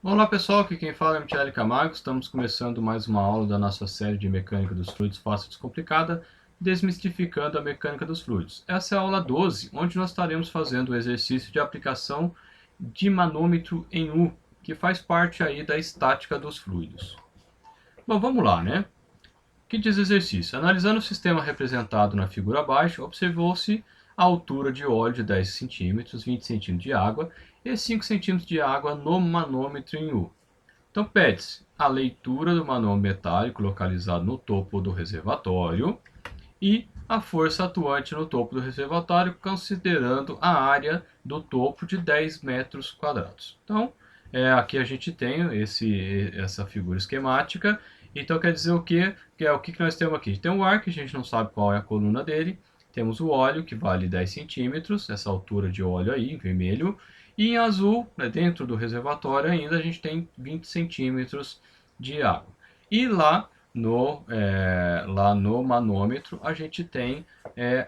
Olá pessoal, aqui quem fala é Michele Camargo. Estamos começando mais uma aula da nossa série de Mecânica dos Fluidos Fácil e Descomplicada, desmistificando a mecânica dos fluidos. Essa é a aula 12, onde nós estaremos fazendo o exercício de aplicação de manômetro em U, que faz parte aí da estática dos fluidos. Bom, vamos lá, né? O que diz o exercício? Analisando o sistema representado na figura abaixo, observou-se a altura de óleo de 10 centímetros, 20 centímetros de água e 5 centímetros de água no manômetro em U. Então, pede-se a leitura do manômetro metálico localizado no topo do reservatório e a força atuante no topo do reservatório, considerando a área do topo de 10 metros quadrados. Então, aqui a gente tem essa figura esquemática. Então, quer dizer o quê? O que nós temos aqui? Tem o ar, que a gente não sabe qual é a coluna dele. Temos o óleo, que vale 10 centímetros, essa altura de óleo aí, em vermelho. E em azul, né, dentro do reservatório ainda, a gente tem 20 centímetros de água. E lá no manômetro, a gente tem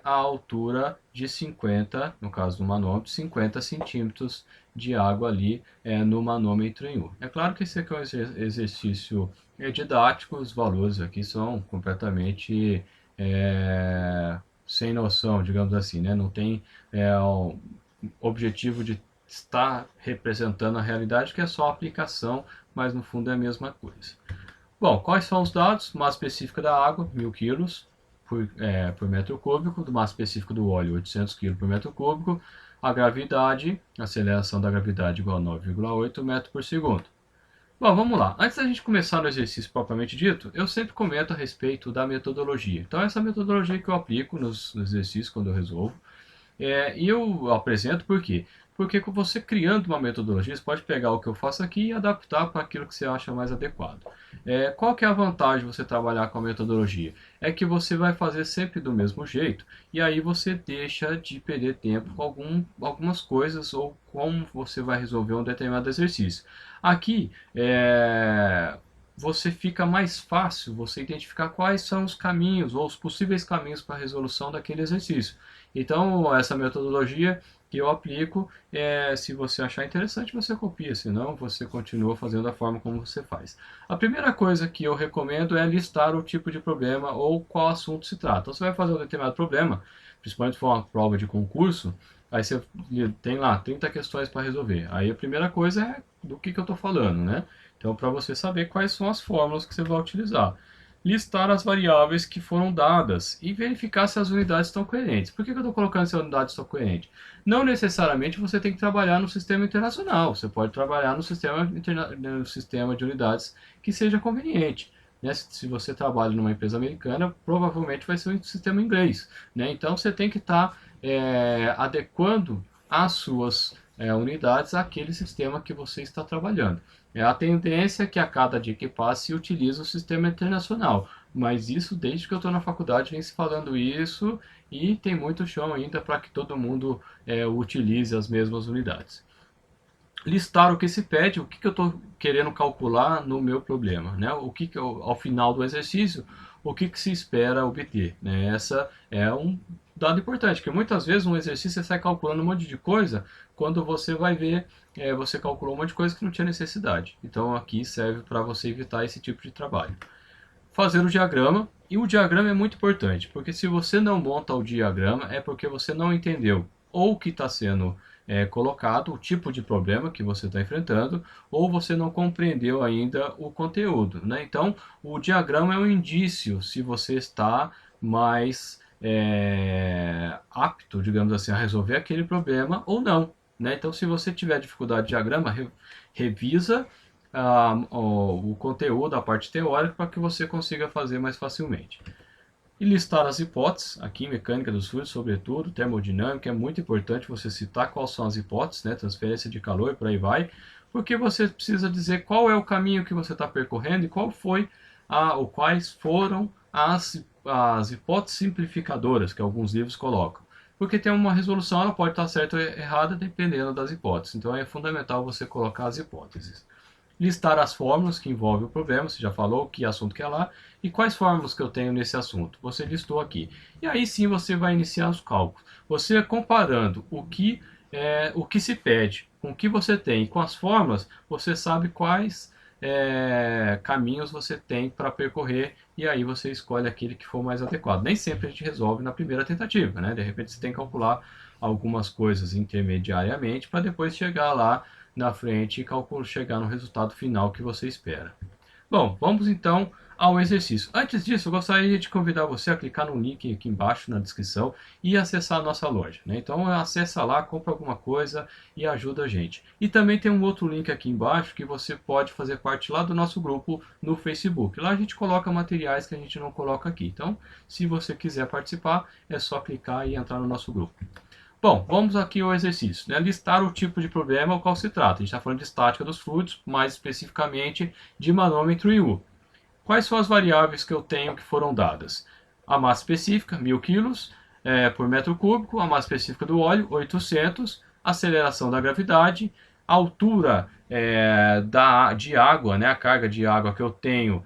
a altura de 50, no caso do manômetro, 50 centímetros de água ali no manômetro em U. É claro que esse aqui é um exercício didático, os valores aqui são completamente sem noção, digamos assim, né? Não tem o objetivo de estar representando a realidade, que é só a aplicação, mas no fundo é a mesma coisa. Bom, quais são os dados? Massa específica da água, 1000 kg por metro cúbico. Do massa específica do óleo, 800 kg por metro cúbico. A gravidade, a aceleração da gravidade igual a 9,8 metros por segundo. Bom, vamos lá. Antes da gente começar no exercício propriamente dito, eu sempre comento a respeito da metodologia. Então, essa metodologia que eu aplico nos exercícios quando eu resolvo. E eu apresento por quê? Porque com você criando uma metodologia, você pode pegar o que eu faço aqui e adaptar para aquilo que você acha mais adequado. Qual que é a vantagem de você trabalhar com a metodologia? É que você vai fazer sempre do mesmo jeito, e aí você deixa de perder tempo com algumas coisas ou como você vai resolver um determinado exercício. Aqui, você fica mais fácil você identificar quais são os caminhos ou os possíveis caminhos para a resolução daquele exercício. Então, essa metodologia que eu aplico, se você achar interessante, você copia, senão você continua fazendo da forma como você faz. A primeira coisa que eu recomendo é listar o tipo de problema ou qual assunto se trata. Então, você vai fazer um determinado problema, principalmente se for uma prova de concurso, aí você tem lá 30 questões para resolver. Aí a primeira coisa é do que eu estou falando, né? Então, para você saber quais são as fórmulas que você vai utilizar. Listar as variáveis que foram dadas e verificar se as unidades estão coerentes. Por que eu estou colocando se as unidades estão coerentes? Não necessariamente você tem que trabalhar no sistema internacional. Você pode trabalhar no sistema de unidades que seja conveniente. Né? Se você trabalha numa empresa americana, provavelmente vai ser um sistema inglês. Né? Então, você tem que estar adequando as suas unidades àquele sistema que você está trabalhando. A tendência é que a cada dia que passa se utiliza o sistema internacional, mas isso desde que eu estou na faculdade vem se falando isso e tem muito chão ainda para que todo mundo utilize as mesmas unidades. Listar o que se pede, o que eu estou querendo calcular no meu problema, né? O que ao final do exercício, o que se espera obter, né? Essa é um dado importante, que muitas vezes um exercício você sai calculando um monte de coisa, quando você vai ver, você calculou um monte de coisa que não tinha necessidade. Então aqui serve para você evitar esse tipo de trabalho. Fazer o diagrama, e o diagrama é muito importante, porque se você não monta o diagrama é porque você não entendeu ou o que está sendo colocado, o tipo de problema que você está enfrentando, ou você não compreendeu ainda o conteúdo. Né? Então, o diagrama é um indício se você está mais apto, digamos assim, a resolver aquele problema ou não. Né? Então, se você tiver dificuldade de diagrama, revisa o conteúdo, a parte teórica, para que você consiga fazer mais facilmente. E listar as hipóteses, aqui em mecânica dos fluidos, sobretudo, termodinâmica, é muito importante você citar quais são as hipóteses, né, transferência de calor, por aí vai, porque você precisa dizer qual é o caminho que você está percorrendo e ou quais foram as hipóteses simplificadoras que alguns livros colocam. Porque tem uma resolução, ela pode estar certa ou errada dependendo das hipóteses. Então é fundamental você colocar as hipóteses. Listar as fórmulas que envolvem o problema, você já falou que assunto que é lá, e quais fórmulas que eu tenho nesse assunto, você listou aqui. E aí sim você vai iniciar os cálculos. Você comparando o que o que se pede, com o que você tem, com as fórmulas, você sabe quais caminhos você tem para percorrer e aí você escolhe aquele que for mais adequado. Nem sempre a gente resolve na primeira tentativa, né? De repente você tem que calcular algumas coisas intermediariamente para depois chegar lá na frente e chegar no resultado final que você espera. Bom, vamos então ao exercício. Antes disso, eu gostaria de convidar você a clicar no link aqui embaixo na descrição e acessar a nossa loja, né? Então acessa lá, compra alguma coisa e ajuda a gente. E também tem um outro link aqui embaixo que você pode fazer parte lá do nosso grupo no Facebook. Lá a gente coloca materiais que a gente não coloca aqui. Então, se você quiser participar, é só clicar e entrar no nosso grupo. Bom, vamos aqui ao exercício, né? Listar o tipo de problema ao qual se trata. A gente está falando de estática dos fluidos, mais especificamente de manômetro em U. Quais são as variáveis que eu tenho que foram dadas? A massa específica, 1000 kg por metro cúbico, a massa específica do óleo, 800, aceleração da gravidade, a altura de água, né, a carga de água que eu tenho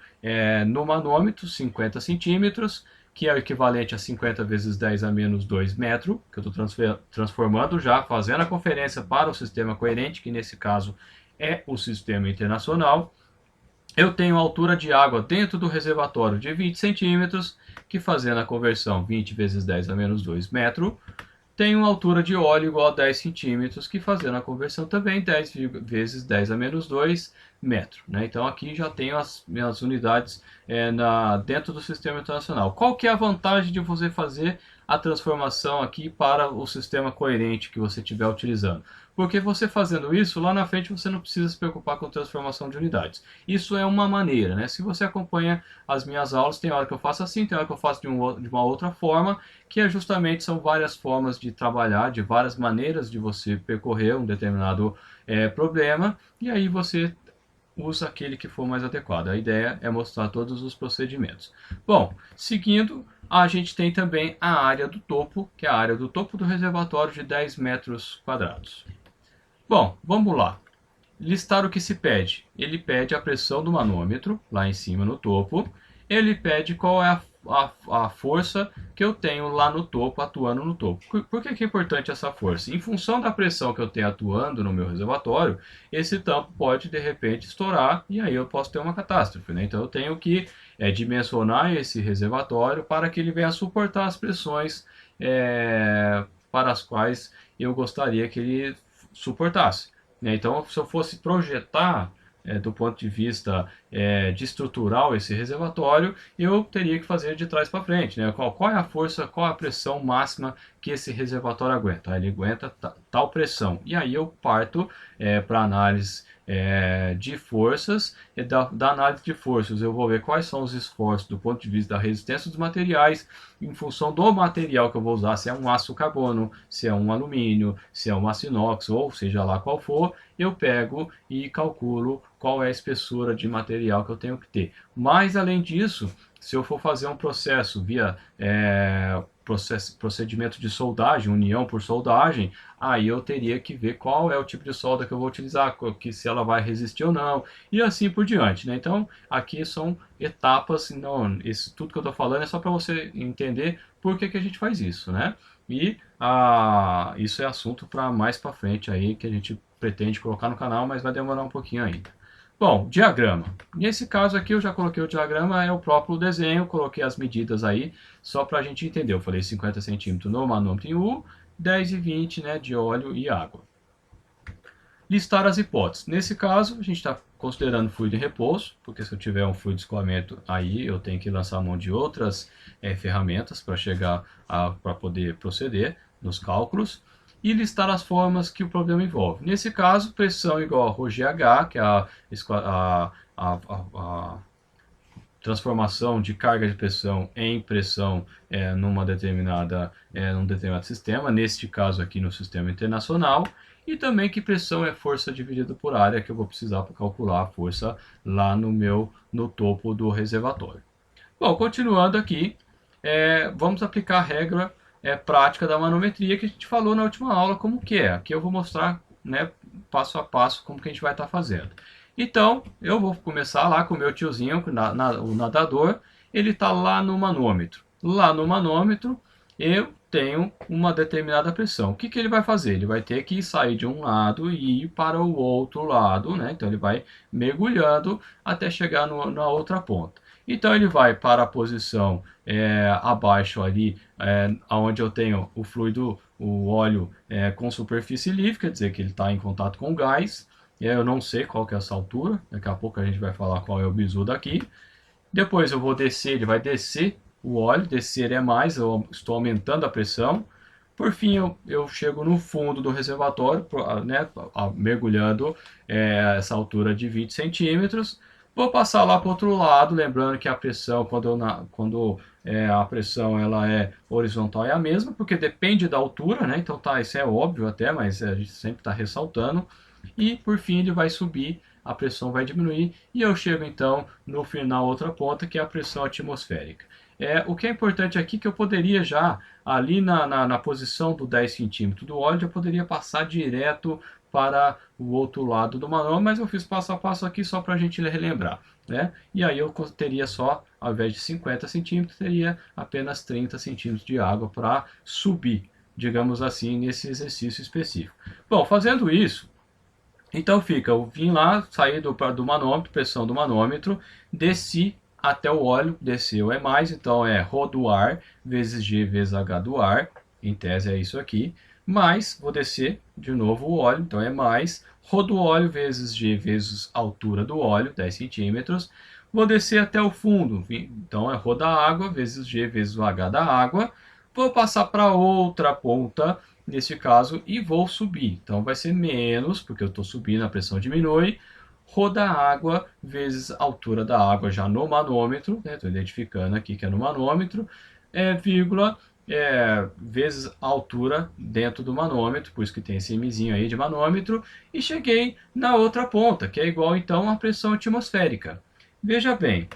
no manômetro, 50 centímetros, que é o equivalente a 50 vezes 10 a menos 2 metros, que eu estou transformando já, fazendo a conferência para o sistema coerente, que nesse caso é o sistema internacional. Eu tenho a altura de água dentro do reservatório de 20 centímetros, que fazendo a conversão 20 vezes 10 a menos 2 metros, tenho a altura de óleo igual a 10 centímetros, que fazendo a conversão também 10 vezes 10 a menos 2 metros. Né? Então aqui já tenho as minhas unidades dentro do sistema internacional. Qual que é a vantagem de você fazer a transformação aqui para o sistema coerente que você estiver utilizando? Porque você fazendo isso, lá na frente você não precisa se preocupar com transformação de unidades. Isso é uma maneira, né? Se você acompanha as minhas aulas, tem hora que eu faço assim, tem hora que eu faço de uma outra forma, que é justamente são várias formas de trabalhar, de várias maneiras de você percorrer um determinado problema, e aí você usa aquele que for mais adequado. A ideia é mostrar todos os procedimentos. Bom, seguindo, a gente tem também a área do topo, que é a área do topo do reservatório de 10 metros quadrados. Bom, vamos lá. Listar o que se pede. Ele pede a pressão do manômetro, lá em cima no topo. Ele pede qual é a força que eu tenho lá no topo, atuando no topo. Por que é importante essa força? Em função da pressão que eu tenho atuando no meu reservatório, esse tampo pode de repente estourar e aí eu posso ter uma catástrofe. Né? Então eu tenho que dimensionar esse reservatório para que ele venha suportar as pressões para as quais eu gostaria que ele suportasse. Né? Então, se eu fosse projetar do ponto de vista de estrutural esse reservatório, eu teria que fazer de trás para frente. Né? Qual é a força, qual é a pressão máxima que esse reservatório aguenta? Ele aguenta tal pressão. E aí eu parto para análise de forças, e da análise de forças eu vou ver quais são os esforços do ponto de vista da resistência dos materiais, em função do material que eu vou usar, se é um aço carbono, se é um alumínio, se é um aço inox, ou seja lá qual for, eu pego e calculo qual é a espessura de material que eu tenho que ter. Mas além disso, se eu for fazer um processo via procedimento de soldagem, união por soldagem, aí eu teria que ver qual é o tipo de solda que eu vou utilizar, se ela vai resistir ou não, e assim por diante. Né? Então, aqui são etapas, não, tudo que eu estou falando é só para você entender por que a gente faz isso. Né? E isso é assunto para mais para frente aí, que a gente pretende colocar no canal, mas vai demorar um pouquinho ainda. Bom, diagrama. Nesse caso aqui eu já coloquei o diagrama, é o próprio desenho, coloquei as medidas aí, só para a gente entender. Eu falei 50 centímetros no manômetro em U, 10 e 20 né, de óleo e água. Listar as hipóteses. Nesse caso, a gente está considerando fluido em repouso, porque se eu tiver um fluido de escoamento, aí eu tenho que lançar a mão de outras ferramentas para chegar para poder proceder nos cálculos. E listar as formas que o problema envolve. Nesse caso, pressão igual a ρgh, que é a transformação de carga de pressão em pressão num determinado sistema, neste caso aqui no sistema internacional, e também que pressão é força dividida por área, que eu vou precisar para calcular a força lá no topo do reservatório. Bom, continuando aqui, vamos aplicar a regra prática da manometria que a gente falou na última aula como que é. Aqui eu vou mostrar passo a passo como que a gente vai estar fazendo. Então, eu vou começar lá com o meu tiozinho, o nadador, ele está lá no manômetro. Lá no manômetro, eu tenho uma determinada pressão. O que ele vai fazer? Ele vai ter que sair de um lado e ir para o outro lado, né? Então ele vai mergulhando até chegar na outra ponta. Então ele vai para a posição abaixo ali, onde eu tenho o fluido, o óleo com superfície livre, quer dizer que ele está em contato com o gás. Eu não sei qual que é essa altura, daqui a pouco a gente vai falar qual é o bizu daqui. Depois eu vou descer, ele vai descer o óleo, descer é mais, eu estou aumentando a pressão. Por fim, eu chego no fundo do reservatório, né, mergulhando essa altura de 20 centímetros. Vou passar lá para o outro lado, lembrando que a pressão, quando a pressão ela é horizontal, é a mesma, porque depende da altura, né? Então tá, isso é óbvio até, mas a gente sempre está ressaltando. E por fim ele vai subir, a pressão vai diminuir e eu chego então no final outra ponta, que é a pressão atmosférica. O que é importante aqui é que eu poderia já, ali na posição do 10 centímetros do óleo, eu poderia passar direto para o outro lado do manômetro, mas eu fiz passo a passo aqui só para a gente relembrar, né? E aí eu teria só, ao invés de 50 centímetros, teria apenas 30 centímetros de água para subir, digamos assim, nesse exercício específico. Bom, fazendo isso, então fica, eu vim lá, saí do manômetro, pressão do manômetro, desci até o óleo, desceu é mais, então é ρ do ar vezes G vezes H do ar, em tese é isso aqui, mais, vou descer de novo o óleo, então é mais, ρ do óleo vezes G vezes altura do óleo, 10 centímetros, vou descer até o fundo, então é ρ da água vezes G vezes o H da água, vou passar para outra ponta, nesse caso, e vou subir. Então vai ser menos, porque eu estou subindo, a pressão diminui, ρ da água vezes a altura da água já no manômetro, estou identificando aqui que é no manômetro, vírgula, vezes a altura dentro do manômetro, por isso que tem esse mzinho aí de manômetro, e cheguei na outra ponta, que é igual então à pressão atmosférica. Veja bem,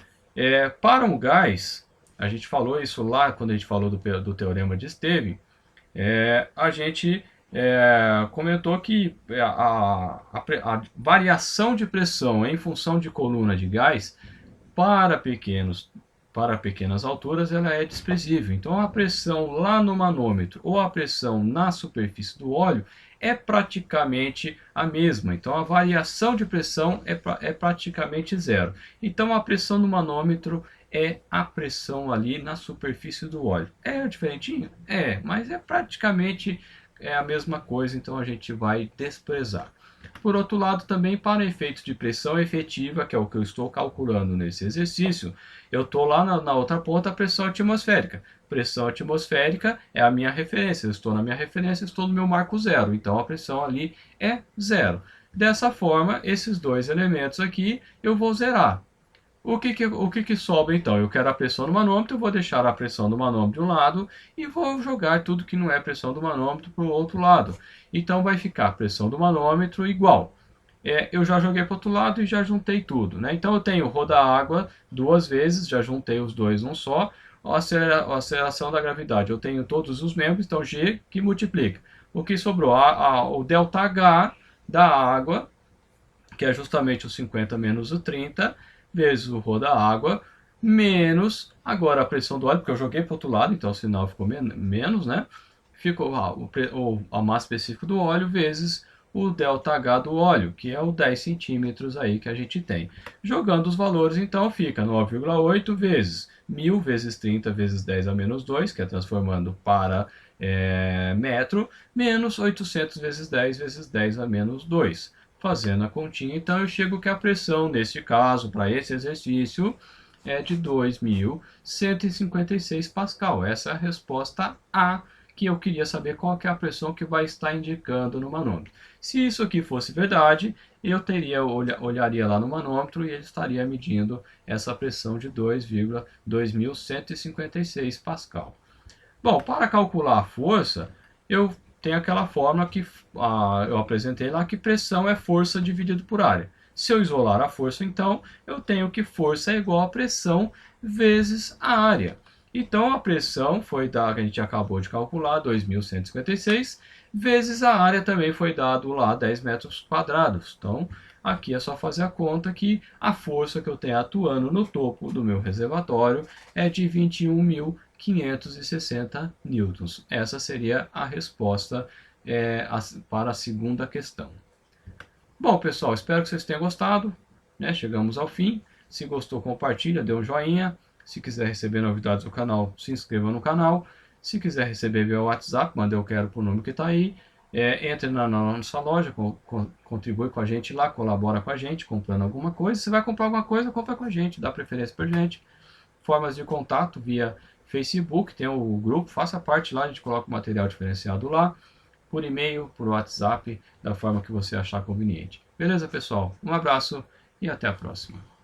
para um gás, a gente falou isso lá quando a gente falou do teorema de Stevin, a gente comentou que a variação de pressão em função de coluna de gás para pequenas alturas ela é desprezível. Então a pressão lá no manômetro ou a pressão na superfície do óleo é praticamente a mesma. Então a variação de pressão é praticamente zero. Então a pressão no manômetro é a pressão ali na superfície do óleo. É diferentinho? Mas é praticamente a mesma coisa, então a gente vai desprezar. Por outro lado, também para efeitos de pressão efetiva, que é o que eu estou calculando nesse exercício, eu estou lá na outra ponta, a pressão atmosférica. Pressão atmosférica é a minha referência, eu estou na minha referência, estou no meu marco zero, então a pressão ali é zero. Dessa forma, esses dois elementos aqui eu vou zerar. O que sobra então? Eu quero a pressão do manômetro, eu vou deixar a pressão do manômetro de um lado e vou jogar tudo que não é pressão do manômetro para o outro lado. Então vai ficar a pressão do manômetro igual. Eu já joguei para o outro lado e já juntei tudo, né? Então eu tenho ρ da água duas vezes, já juntei os dois num só. A aceleração da gravidade, eu tenho todos os membros, então G que multiplica. O que sobrou? O ΔH da água, que é justamente o 50 menos o 30, vezes o ρ da água, menos, agora a pressão do óleo, porque eu joguei para o outro lado, então o sinal ficou menos, né? Ficou a massa específica do óleo vezes o ΔH do óleo, que é o 10 centímetros aí que a gente tem. Jogando os valores, então, fica 9,8 vezes 1000 vezes 30 vezes 10 a menos 2, que é transformando para metro, menos 800 vezes 10 vezes 10 a menos 2. Fazendo a continha, então eu chego que a pressão, neste caso, para esse exercício, é de 2.156 Pascal. Essa é a resposta A, que eu queria saber qual que é a pressão que vai estar indicando no manômetro. Se isso aqui fosse verdade, eu olharia lá no manômetro e ele estaria medindo essa pressão de 2.156 Pascal. Bom, para calcular a força, eu tem aquela fórmula que eu apresentei lá, que pressão é força dividido por área. Se eu isolar a força, então, eu tenho que força é igual a pressão vezes a área. Então, a pressão foi dada, que a gente acabou de calcular, 2.156, vezes a área também foi dado lá 10 metros quadrados. Então, aqui é só fazer a conta que a força que eu tenho atuando no topo do meu reservatório é de 21.560 newtons. Essa seria a resposta para a segunda questão. Bom, pessoal, espero que vocês tenham gostado, né? Chegamos ao fim. Se gostou, compartilha, dê um joinha. Se quiser receber novidades do canal, se inscreva no canal. Se quiser receber via WhatsApp, manda eu quero para o número que está aí. Entre na nossa loja, contribui com a gente lá, colabora com a gente, comprando alguma coisa. Se vai comprar alguma coisa, compra com a gente, dá preferência para a gente. Formas de contato via Facebook, tem o grupo, faça parte lá, a gente coloca o material diferenciado lá, por e-mail, por WhatsApp, da forma que você achar conveniente. Beleza, pessoal? Um abraço e até a próxima.